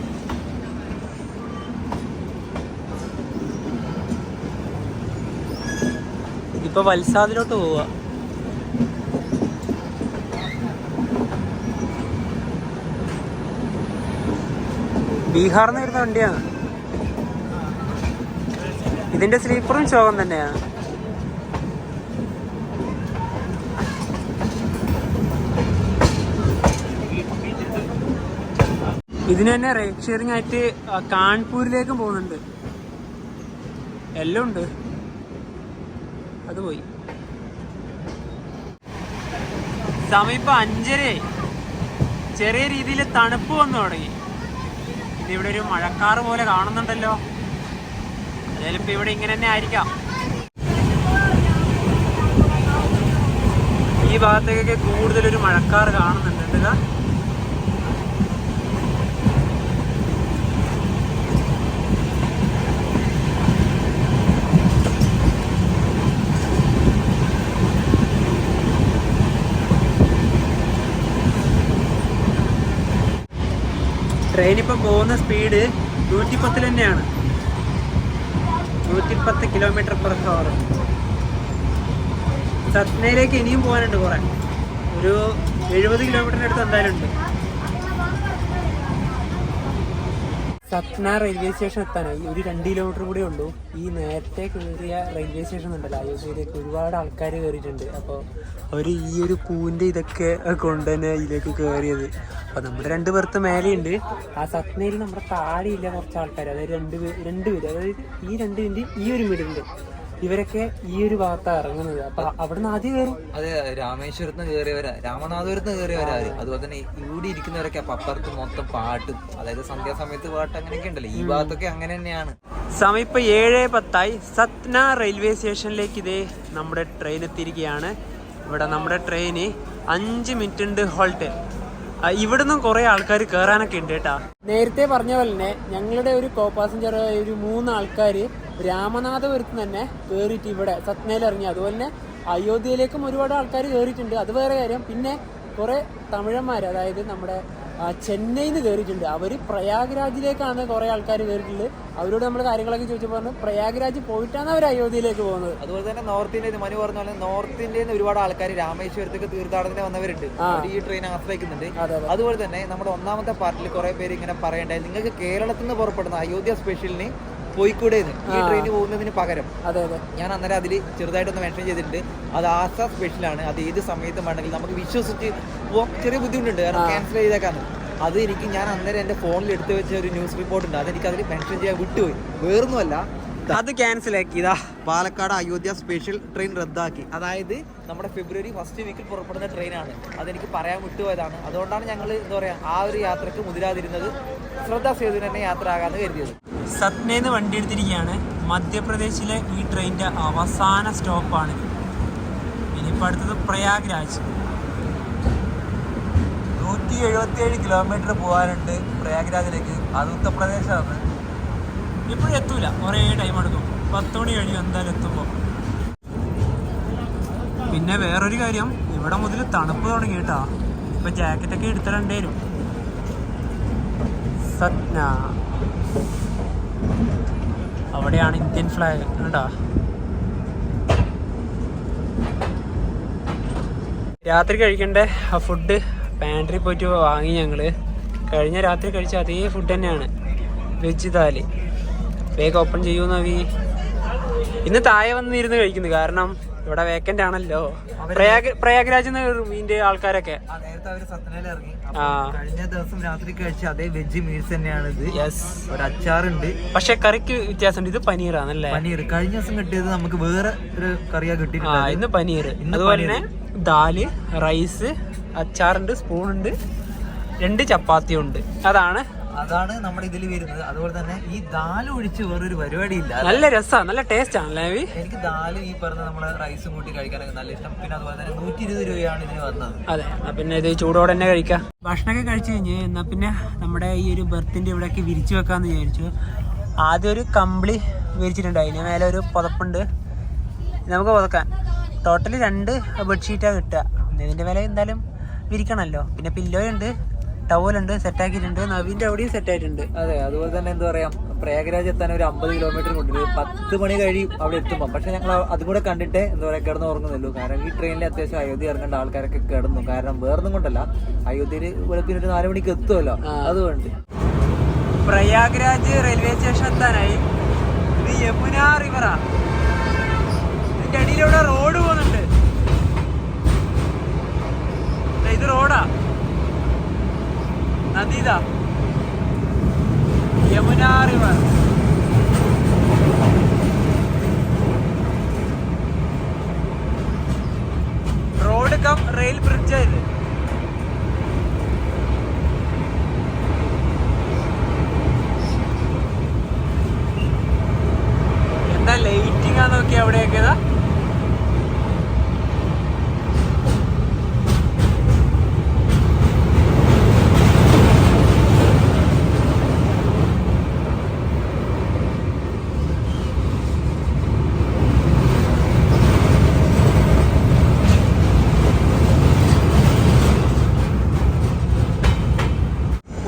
ഇതിപ്പോ വൽസാദിലോട്ട് പോവുക. ബീഹാറിന്ന് വരുന്ന വണ്ടിയാണ്. ഇതിന്റെ സ്ലീപ്പറും ശോകം തന്നെയാണ്. ഇതിന് തന്നെ റൈഡ് ഷെയറിംഗ് ആയിട്ട് കാൺപൂരിലേക്കും പോകുന്നുണ്ട്. എല്ലാം ഉണ്ട്. അത് പോയി. സമയം ഇപ്പൊ 5:30. ചെറിയ രീതിയിൽ തണുപ്പ് വന്നു തുടങ്ങി. ഇതിവിടെ ഒരു മഴക്കാറ് പോലെ കാണുന്നുണ്ടല്ലോ. അതിലിപ്പോ ഇവിടെ ഇങ്ങനെ തന്നെ ആയിരിക്കാം. ഈ ഭാഗത്തേക്കൊക്കെ കൂടുതലൊരു മഴക്കാറ് കാണുന്നുണ്ട്. ഇതാ ട്രെയിൻ ഇപ്പം പോകുന്ന സ്പീഡ് 110 തന്നെയാണ്. 110 km/h. സത്നയിലേക്ക് ഇനിയും പോകാനുണ്ട് കുറെ. ഒരു 70 കിലോമീറ്ററിന് അടുത്ത് എന്തായാലും ഉണ്ട്. സത്ന റെയിൽവേ സ്റ്റേഷൻ എത്താനായി ഒരു 2 കിലോമീറ്റർ കൂടെ ഉള്ളൂ. ഈ നേരത്തെ കയറിയ റെയിൽവേ സ്റ്റേഷൻ ഉണ്ടല്ലോ, അയോധ്യയിലേക്ക് ഒരുപാട് ആൾക്കാർ കയറിയിട്ടുണ്ട്. അപ്പോൾ അവർ ഈ ഒരു പൂവിൻ്റെ ഇതൊക്കെ കൊണ്ട് തന്നെ ഇതിലേക്ക് കയറിയത്. അപ്പോൾ നമ്മുടെ 2 പേർക്ക് മേലെയുണ്ട്. ആ സത്നയിൽ നമ്മുടെ താഴെയില്ല കുറച്ച് ആൾക്കാർ, അതായത് രണ്ടുപേര്, അതായത് ഈ 2 മിനിറ്റ് ഈ ഒരു മിനിറ്റ് ഇവരൊക്കെ ഈ ഒരു ഭാഗത്താണ് ഇറങ്ങുന്നത്. അപ്പൊ അവിടുന്ന് ആദ്യം കയറും. അതെ, രാമേശ്വരത്ത് കയറിയവരാ, രാമനാഥപുരത്ത് കയറിയവരാ. അതുപോലെ തന്നെ ഇവിടെ ഇരിക്കുന്നവരൊക്കെ അപ്പുറത്ത് മൊത്തം പാട്ടും, അതായത് സന്ധ്യാസമയത്ത് പാട്ട് അങ്ങനെയൊക്കെ ഉണ്ടല്ലോ. ഈ ഭാഗത്തൊക്കെ അങ്ങനെ തന്നെയാണ്. സമയം ഇപ്പൊ 7:10. സത്ന റെയിൽവേ സ്റ്റേഷനിലേക്ക് ഇതേ നമ്മുടെ ട്രെയിൻ എത്തിയിരിക്കുകയാണ്. ഇവിടെ നമ്മുടെ ട്രെയിന് 5 മിനിറ്റ് ഉണ്ട് ഹോൾട്ട്. ഇവിടുന്ന് കുറെ ആൾക്കാർ കയറാനൊക്കെ ഉണ്ട് കേട്ടാ. നേരത്തെ പറഞ്ഞ പോലെ തന്നെ ഞങ്ങളുടെ ഒരു കോ പാസഞ്ചർ ഒരു 3 ആൾക്കാർ രാമനാഥപുരത്ത് തന്നെ കയറിയിട്ട് ഇവിടെ സത്നയിൽ ഇറങ്ങി. അതുപോലെ തന്നെ അയോധ്യയിലേക്കും ഒരുപാട് ആൾക്കാർ കയറിയിട്ടുണ്ട്. അത് വേറെ കാര്യം. പിന്നെ കുറെ തമിഴന്മാർ, അതായത് നമ്മുടെ ചെന്നൈയിൽ നിന്ന് കയറിയിട്ടുണ്ട്. അവർ പ്രയാഗ്രാജിലേക്കാണ് കുറെ ആൾക്കാർ കയറിയിട്ടുള്ളത്. അവരോട് നമ്മൾ കാര്യങ്ങളൊക്കെ ചോദിച്ചപ്പോൾ പറഞ്ഞു പ്രയാഗ്രാജ് പോയിട്ടാണ് അവർ അയോധ്യയിലേക്ക് പോകുന്നത്. അതുപോലെ തന്നെ നോർത്ത് ഇന്ത്യയിൽ മനു പറഞ്ഞ പോലെ നോർത്ത് ഇന്ത്യയിൽ നിന്ന് ഒരുപാട് ആൾക്കാർ രാമേശ്വരത്തേക്ക് തീർത്ഥാടനത്തിന് വന്നവരുണ്ട്. ഈ ട്രെയിൻ ആശ്രയിക്കുന്നുണ്ട്. അതുപോലെ തന്നെ നമ്മുടെ 1ാമത്തെ പാർട്ടിൽ കുറെ പേര് ഇങ്ങനെ പറയണ്ടായി, നിങ്ങൾക്ക് കേരളത്തിൽ നിന്ന് പുറപ്പെടുന്ന അയോധ്യ സ്പെഷ്യലിന് പോയിക്കൂടെന്ന്, ഈ ട്രെയിന് പോകുന്നതിന് പകരം. ഞാൻ അന്നേരം അതിൽ ചെറുതായിട്ടൊന്ന് മെൻഷൻ ചെയ്തിട്ടുണ്ട്. അത് ആസ സ്പെഷ്യലാണ്. അത് ഏത് സമയത്തും വേണമെങ്കിൽ നമുക്ക് വിശ്വസിച്ച് പോകാൻ ചെറിയ ബുദ്ധിമുട്ടുണ്ട്, കാരണം ക്യാൻസൽ ചെയ്തേക്കാണ്. അത് എനിക്ക് ഞാൻ അന്നേരം എൻ്റെ ഫോണിൽ എടുത്തു വെച്ച ഒരു ന്യൂസ് റിപ്പോർട്ട് ഉണ്ട്, അതെനിക്ക് അതിൽ മെൻഷൻ ചെയ്യാൻ വിട്ടുപോയി. വേറൊന്നുമല്ല, അത് ക്യാൻസൽ ആക്കിയതാ. പാലക്കാട് അയോധ്യ സ്പെഷ്യൽ ട്രെയിൻ റദ്ദാക്കി. അതായത് നമ്മുടെ ഫെബ്രുവരി 1st വീക്കിൽ പുറപ്പെടുന്ന ട്രെയിനാണ്. അതെനിക്ക് പറയാൻ വിട്ടുപോയതാണ്. അതുകൊണ്ടാണ് ഞങ്ങൾ എന്താ പറയുക ആ ഒരു യാത്രക്ക് മുതിരാതിരുന്നത്. ശ്രദ്ധാ സേതു തന്നെ യാത്ര ആകാമെന്ന് കരുതിയത്. സത്നേന്ന് വണ്ടി എടുത്തിരിക്കുകയാണ്. മധ്യപ്രദേശിലെ ഈ ട്രെയിനിൻ്റെ അവസാന സ്റ്റോപ്പാണിത്. ഇനിയിപ്പോൾ അടുത്തത് പ്രയാഗ്രാജ്. 177 കിലോമീറ്റർ പോകാനുണ്ട് പ്രയാഗ്രാജിലേക്ക്. അത് ഉത്തർപ്രദേശാണ്. ഇപ്പോഴും എത്തൂല, കുറേ ടൈം എടുക്കും. 10 മണി കഴിയും എന്തായാലും എത്തുമ്പോൾ. പിന്നെ വേറൊരു കാര്യം, ഇവിടെ മുതൽ തണുപ്പ് തുടങ്ങി കേട്ടാ. ഇപ്പം ജാക്കറ്റൊക്കെ എടുത്തിടേണ്ടി വരും. സത്ന, അവിടെയാണ് ഇന്ത്യൻ ഫ്ലാഗ് കേട്ടാ. രാത്രി കഴിക്കേണ്ട ആ ഫുഡ് പാൻട്രി പോയിട്ട് വാങ്ങി ഞങ്ങൾ. കഴിഞ്ഞ രാത്രി കഴിച്ച അതേ ഫുഡ് തന്നെയാണ്, വെജ് താലി. വേഗം ഓപ്പൺ ചെയ്യുമെന്നവി. ഇന്ന് താഴെ വന്നിരുന്ന് കഴിക്കുന്നു, കാരണം ഇവിടെ വേക്കന്റ് ആണല്ലോ. പ്രയാഗ്രാജ് മീൻ്റെ ആൾക്കാരൊക്കെ നേരത്തെ അവര് സത്നയിൽ ഇറങ്ങി. കഴിഞ്ഞ ദിവസം രാത്രി കഴിച്ച അതേ വെജ് മീൽസ് തന്നെയാണ് ഇത്. ഒരു അച്ചാറുണ്ട്, പക്ഷെ കറിക്ക് വ്യത്യാസമുണ്ട്. ഇത് പനീറാണല്ലേ? പനീർ കഴിഞ്ഞ ദിവസം കിട്ടിയത് നമുക്ക് വേറെ ഒരു കറിയാ കിട്ടിയിട്ടുണ്ട്. ഇന്ന് പനീർ. അതുപോലെ തന്നെ ദാല്, റൈസ്, അച്ചാറുണ്ട്, സ്പൂണുണ്ട്, 2 ചപ്പാത്തി ഉണ്ട്. അതാണ് നമ്മുടെ ഇതിൽ വരുന്നത്. അതുപോലെ തന്നെ ഈ ദാല് ഒഴിച്ച് വേറൊരു പരിപാടി ഇല്ല. നല്ല രസമാണ്, നല്ല ടേസ്റ്റ് ആണല്ലേ? എനിക്ക് ദാല് ഈ പറഞ്ഞ നമ്മളെ റൈസും കൂട്ടി കഴിക്കാനൊക്കെ നല്ല ഇഷ്ടം. പിന്നെ അതുപോലെ തന്നെ 120 രൂപയാണ് ഇതിന് വന്നത്. അതെ, പിന്നെ ഇത് ചൂടോടെ തന്നെ കഴിക്കാം. ഭക്ഷണമൊക്കെ കഴിച്ചു കഴിഞ്ഞ് എന്നാ പിന്നെ നമ്മുടെ ഈ ഒരു ബെർത്തിന്റെ ഇവിടെയൊക്കെ വിരിച്ചു വെക്കാന്ന് വിചാരിച്ചു. ആദ്യം ഒരു കമ്പിളി വിരിച്ചിട്ടുണ്ട്, അതിന് മേലെ ഒരു പുതപ്പുണ്ട്, നമുക്ക് പുതക്കാൻ. ടോട്ടൽ 2 ബെഡ്ഷീറ്റാണ് കിട്ടുക. ഇതിന്റെ മേലെ എന്തായാലും വിരിക്കണമല്ലോ. പിന്നെ പില്ലോ ഉണ്ട്, ടവലുണ്ട്, സെറ്റാക്കിയിട്ടുണ്ട്. നവീൻ്റെ അവിടെയും സെറ്റായിട്ടുണ്ട്. അതെ, അതുപോലെ തന്നെ എന്താ പറയാ, പ്രയാഗ്രാജ് എത്താൻ ഒരു 50 കിലോമീറ്റർ കൊണ്ടു 10 മണി കഴിയും അവിടെ എത്തുമ്പോൾ. പക്ഷെ ഞങ്ങൾ അതും കൂടെ കണ്ടിട്ട് എന്താ പറയാ കിടന്ന് ഉറങ്ങുന്നുള്ളൂ. കാരണം ഈ ട്രെയിനിൽ അത്യാവശ്യം അയോധ്യ ഇറങ്ങേണ്ട ആൾക്കാരൊക്കെ കിടന്നു. കാരണം വേറൊന്നും കൊണ്ടല്ല, അയോധ്യയിൽ വെളുപ്പിന് ഒരു 4 മണിക്ക് എത്തുമല്ലോ, അതുകൊണ്ട്. പ്രയാഗ്രാജ് റെയിൽവേ സ്റ്റേഷൻ എത്താനായി. ഇത് യമുന റിവറാ. ഇതിന്റെ അടിയിലൂടെ റോഡ് പോകുന്നുണ്ട്. ഇത് റോഡാ, നദീതാ, Yamuna river. Road cum rail bridge ആയത്. എന്താ ലൈറ്റിംഗ് ആ നോക്കി അവിടെയൊക്കെ.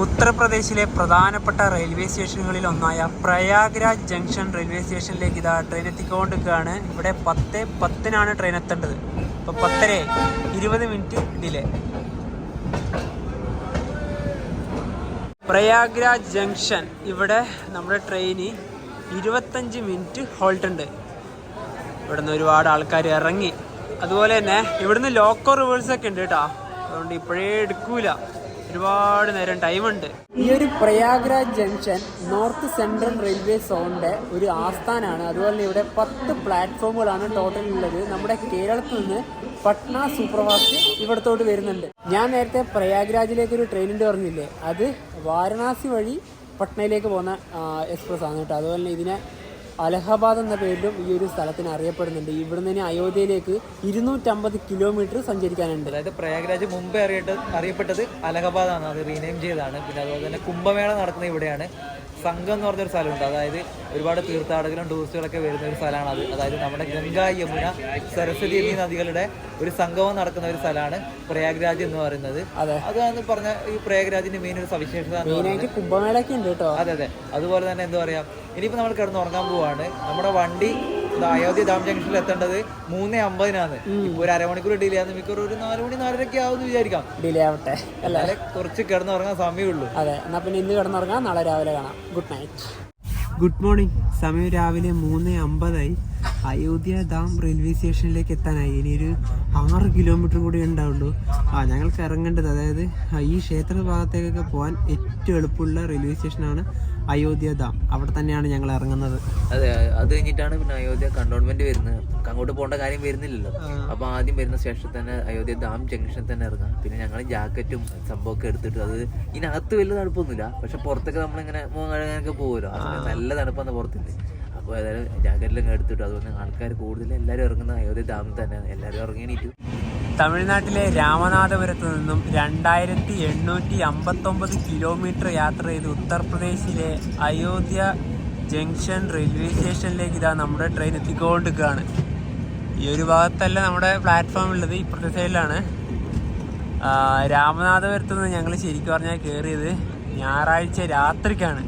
ഉത്തർപ്രദേശിലെ പ്രധാനപ്പെട്ട റെയിൽവേ സ്റ്റേഷനുകളിൽ ഒന്നായ പ്രയാഗ്രാജ് ജംഗ്ഷൻ റെയിൽവേ സ്റ്റേഷനിലേക്ക് ഇതാ ട്രെയിൻ എത്തിക്കൊണ്ടിരിക്കുകയാണ്. ഇവിടെ 10:10 ട്രെയിൻ എത്തേണ്ടത്. ഇപ്പോൾ 10:30, 20 മിനിറ്റ് ഡിലേ. പ്രയാഗ്രാജ് ജംഗ്ഷൻ, ഇവിടെ നമ്മുടെ ട്രെയിന് 25 മിനിറ്റ് ഹോൾട്ട് ഉണ്ട്. ഇവിടുന്ന് ഒരുപാട് ആൾക്കാർ ഇറങ്ങി. അതുപോലെ തന്നെ ഇവിടുന്ന് ലോക്കോ റിവേഴ്സൊക്കെ ഉണ്ട് കേട്ടോ, അതുകൊണ്ട് ഇപ്പോഴേ എടുക്കൂല, ഒരുപാട് നേരം ടൈമുണ്ട്. ഈ ഒരു Prayagraj junction north central railway സോണിന്റെ ഒരു ആസ്ഥാനാണ്. അതുപോലെ ഇവിടെ 10 പ്ലാറ്റ്ഫോമുകളാണ് ടോട്ടൽ ഉള്ളത്. നമ്മുടെ കേരളത്തിൽ നിന്ന് പട്ന സൂപ്പർഫാസ്റ്റ് ഇവിടത്തോട്ട് വരുന്നുണ്ട്. ഞാൻ നേരത്തെ പ്രയാഗ്രാജിലേക്ക് ഒരു ട്രെയിനിൻ്റെ പറഞ്ഞില്ലേ, അത് വാരണാസി വഴി പട്നയിലേക്ക് പോകുന്ന എക്സ്പ്രസ് ആണ് കേട്ടോ. അതുപോലെ തന്നെ ഇതിനെ അലഹബാദ് എന്ന പേരിലും ഈ ഒരു സ്ഥലത്തിന് അറിയപ്പെടുന്നുണ്ട്. ഇവിടുന്ന് തന്നെ അയോധ്യയിലേക്ക് 250 കിലോമീറ്റർ സഞ്ചരിക്കാനുണ്ട്. അതായത് പ്രയാഗ്രാജ് മുമ്പേ അറിയപ്പെട്ടത് അലഹബാദ് ആണ്, അത് റീനെയിം ചെയ്തതാണ്. പിന്നെ അതുപോലെ തന്നെ കുംഭമേള നടക്കുന്ന ഇവിടെയാണ്. സംഘം എന്ന് പറഞ്ഞൊരു സ്ഥലമുണ്ട്, അതായത് ഒരുപാട് തീർത്ഥാടകരും ടൂറിസ്റ്റുകളൊക്കെ വരുന്ന ഒരു സ്ഥലമാണ് അത്. അതായത് നമ്മുടെ ഗംഗ, യമുന, സരസ്വതി എന്നീ നദികളുടെ ഒരു സംഗമം നടക്കുന്ന ഒരു സ്ഥലമാണ് പ്രയാഗ്രാജ് എന്ന് പറയുന്നത്. അതാണ് പറഞ്ഞ ഈ പ്രയാഗ്രാജിന്റെ മെയിൻ ഒരു സവിശേഷത. കുംഭമേളൊക്കെ ഉണ്ട് കേട്ടോ. അതെ അതെ. അതുപോലെ തന്നെ എന്താ പറയാ, ഇനിയിപ്പോ നമ്മൾ കിടന്ന് ഉറങ്ങാൻ പോവാണ്. നമ്മുടെ വണ്ടി അയോധ്യ ഡാം ജംഗ്ഷനിൽ എത്തേണ്ടത് 3:50 ഇപ്പൊ ഒരു അരമണിക്കൂർ ഡിലേ ആണ്. മിക്കവാറും ഒരു 4 മണി 4:30 ആവുമെന്ന് വിചാരിക്കാം. ഡിലേ ആവട്ടെ, അല്ലാതെ കുറച്ച് കിടന്നുറങ്ങാൻ സമയമുള്ളൂ. അതെ, എന്നാ പിന്നെ ഇന്ന് കിടന്നുറങ്ങാം, നാളെ രാവിലെ കാണാം. Good night. Good morning. സമയം രാവിലെ 3:50 അയോധ്യ ഡാം റെയിൽവേ സ്റ്റേഷനിലേക്ക് എത്താനായി. ഇനിയൊരു 6 കിലോമീറ്റർ കൂടി ഉണ്ടാവുള്ളൂ. ഞങ്ങൾക്ക് ഇറങ്ങേണ്ടത്, അതായത് ഈ ക്ഷേത്ര ഭാഗത്തേക്കൊക്കെ പോകാൻ ഏറ്റവും എളുപ്പമുള്ള റെയിൽവേ സ്റ്റേഷനാണ് അയോധ്യ ഡാം. അവിടെ തന്നെയാണ് ഞങ്ങൾ ഇറങ്ങുന്നത്. അതെ, അത് കഴിഞ്ഞിട്ടാണ് പിന്നെ അയോധ്യ കണ്ടോൺമെന്റ് വരുന്നത്. അങ്ങോട്ട് പോകേണ്ട കാര്യം വരുന്നില്ലല്ലോ. അപ്പൊ ആദ്യം വരുന്ന സ്റ്റേഷനിൽ തന്നെ അയോധ്യ ഡാം ജംഗ്ഷനിൽ തന്നെ ഇറങ്ങാം. പിന്നെ ഞങ്ങൾ ജാക്കറ്റും സംഭവമൊക്കെ എടുത്തിട്ട്, അത് ഇതിനകത്ത് വലിയ തണുപ്പൊന്നുമില്ല, പക്ഷെ പുറത്തൊക്കെ നമ്മളിങ്ങനെ കഴുകാനൊക്കെ പോകുമല്ലോ, നല്ല തണുപ്പാണ് പുറത്തുണ്ട്. അപ്പോൾ ഏതായാലും ജാക്കറ്റിലൊക്കെ എടുത്തിട്ട്, അതുപോലെ ആൾക്കാർ കൂടുതൽ എല്ലാവരും ഇറങ്ങുന്നത് അയോധ്യ ഡാമിൽ തന്നെയാണ്. എല്ലാവരും ഇറങ്ങിയിട്ട് തമിഴ്നാട്ടിലെ രാമനാഥപുരത്ത് നിന്നും 2859 കിലോമീറ്റർ യാത്ര ചെയ്ത് ഉത്തർപ്രദേശിലെ അയോധ്യ ജംഗ്ഷൻ റെയിൽവേ സ്റ്റേഷനിലേക്ക് ഇതാ നമ്മുടെ ട്രെയിൻ എത്തിക്കൊണ്ടിരിക്കുകയാണ്. ഈ ഒരു ഭാഗത്തല്ല നമ്മുടെ പ്ലാറ്റ്ഫോം ഉള്ളത്, ഇപ്പുറത്തെ സൈഡിലാണ്. രാമനാഥപുരത്ത് നിന്ന് ഞങ്ങൾ ശരിക്കും പറഞ്ഞാൽ കയറിയത് ഞായറാഴ്ച രാത്രിക്കാണ്.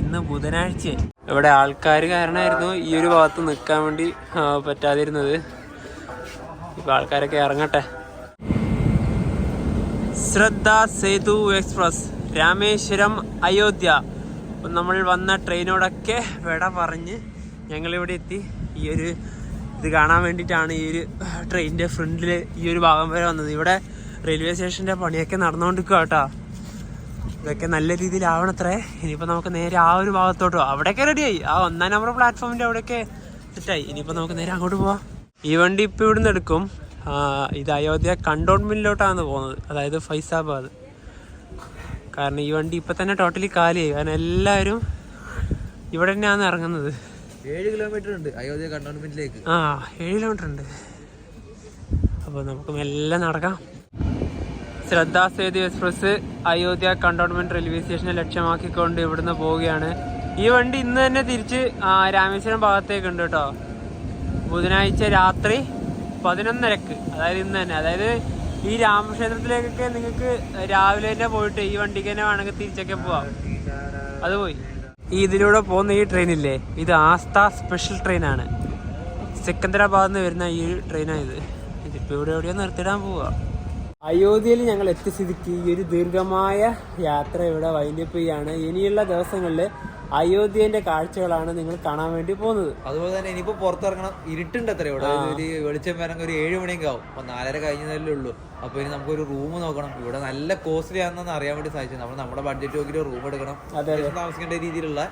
ഇന്ന് ബുധനാഴ്ച. ഇവിടെ ആൾക്കാർ കാരണമായിരുന്നു ഈ ഒരു ഭാഗത്ത് നിൽക്കാൻ വേണ്ടി പറ്റാതിരുന്നത്. ഇപ്പോൾ ആൾക്കാരൊക്കെ ഇറങ്ങട്ടെ. ശ്രദ്ധ സേതു എക്സ്പ്രസ് രാമേശ്വരം അയോധ്യ. നമ്മൾ വന്ന ട്രെയിനോടൊക്കെ വിട പറഞ്ഞ് ഞങ്ങളിവിടെ എത്തി. ഈ ഒരു ഇത് കാണാൻ വേണ്ടിയിട്ടാണ് ഈ ഒരു ട്രെയിനിൻ്റെ ഫ്രണ്ടിൽ ഈ ഒരു ഭാഗം വരെ വന്നത്. ഇവിടെ റെയിൽവേ സ്റ്റേഷൻ്റെ പണിയൊക്കെ നടന്നുകൊണ്ടിരിക്കുക കേട്ടോ. ഇതൊക്കെ നല്ല രീതിയിലാവണത്രേ. ഇനിയിപ്പോൾ നമുക്ക് നേരെ ആ ഒരു ഭാഗത്തോട്ട് പോകാം. അവിടെയൊക്കെ റെഡിയായി. ആ 1-ാം നമ്പർ പ്ലാറ്റ്ഫോമിൻ്റെ അവിടെയൊക്കെ സെറ്റായി. ഇനിയിപ്പോൾ നമുക്ക് നേരെ അങ്ങോട്ട് പോവാം. ഈ വണ്ടി ഇപ്പോൾ ഇവിടുന്ന് എടുക്കും. ഇത് അയോധ്യ കണ്ടോൺമെൻറ്റിലോട്ടാണ് പോകുന്നത്, അതായത് ഫൈസാബാദ്. കാരണം ഈ വണ്ടി ഇപ്പം തന്നെ ടോട്ടലി കാലിയായി. കാരണം എല്ലാവരും ഇവിടെ തന്നെയാണ് ഇറങ്ങുന്നത്. 7 കിലോമീറ്റർ ഉണ്ട് അയോധ്യ കണ്ടോൺമെന്റിലേക്ക്. 7 കിലോമീറ്റർ ഉണ്ട്. അപ്പോൾ നമുക്ക് മെല്ലെ നടക്കാം. Shraddha Setu express Ayodhya cantonment railway സ്റ്റേഷനെ ലക്ഷ്യമാക്കിക്കൊണ്ട് ഇവിടുന്ന് പോവുകയാണ്. ഈ വണ്ടി ഇന്ന് തന്നെ തിരിച്ച് രാമേശ്വരം ഭാഗത്തേക്ക് ഉണ്ട് കേട്ടോ. ബുധനാഴ്ച രാത്രി 11:30, അതായത് ഇന്ന് തന്നെ. അതായത് ഈ രാമക്ഷേത്രത്തിലേക്കൊക്കെ നിങ്ങൾക്ക് രാവിലെ തന്നെ പോയിട്ട് ഈ വണ്ടിക്ക് തന്നെ വേണമെങ്കിൽ തിരിച്ചൊക്കെ പോവാം. അത് പോയി. ഈ ഇതിലൂടെ പോകുന്ന ഈ ട്രെയിനില്ലേ, ഇത് ആസ്ഥ സ്പെഷ്യൽ ട്രെയിനാണ്. സെക്കന്ദരാബാദിൽ നിന്ന് വരുന്ന ഈ ട്രെയിനാണ് ഇതിപ്പോൾ ഇവിടെ എവിടെയോ നിർത്തിയിടാൻ പോവുക. അയോധ്യയിൽ ഞങ്ങൾ എത്തിയ സ്ഥിതിക്ക് ഈ ഒരു ദീർഘമായ യാത്ര ഇവിടെ വൈൻഡപ്പ് ചെയ്യാണ്. ഇനിയുള്ള ദിവസങ്ങളിൽ അയോധ്യന്റെ കാഴ്ചകളാണ് നിങ്ങൾ കാണാൻ വേണ്ടി പോകുന്നത്. അതുപോലെ തന്നെ ഇനിയിപ്പോ പുറത്തിറങ്ങണം. ഇരുട്ടുണ്ട് അത്ര ഇവിടെ. ഒരു വെളിച്ചം വരണമെങ്കിൽ ഒരു 7 മണിയൊക്കെ ആവും. അപ്പൊ 4:30 കഴിഞ്ഞതല്ലേ ഉള്ളൂ. അപ്പൊ ഇനി നമുക്കൊരു റൂം നോക്കണം. ഇവിടെ നല്ല കോസ്റ്റ്ലി ആണെന്ന് അറിയാൻ വേണ്ടി സാധിച്ചത്. നമ്മൾ നമ്മുടെ ബഡ്ജറ്റ് നോക്കിയിട്ട് റൂം എടുക്കണം, താമസിക്കേണ്ട രീതിയിലുള്ള.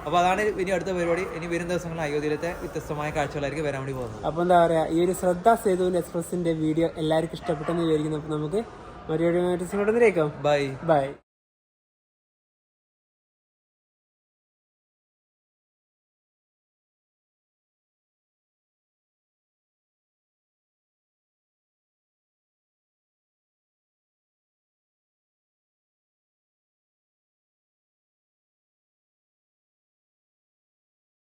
അപ്പൊ അതാണ് ഇനി അടുത്ത പരിപാടി. ഇനി വരും ദിവസങ്ങളിൽ അയോധ്യയിലത്തെ വ്യത്യസ്തമായ കാഴ്ചകളായിരിക്കും വരാൻ വേണ്ടി പോകുന്നത്. അപ്പൊ എന്താ പറയാ, ഈ ഒരു ശ്രദ്ധാ സേതുവിന്റെ എക്സ്പ്രസിന്റെ വീഡിയോ എല്ലാവർക്കും ഇഷ്ടപ്പെട്ടെന്ന് വിചാരിക്കുന്നു. അപ്പൊ നമുക്ക് മറ്റൊരു ബൈ.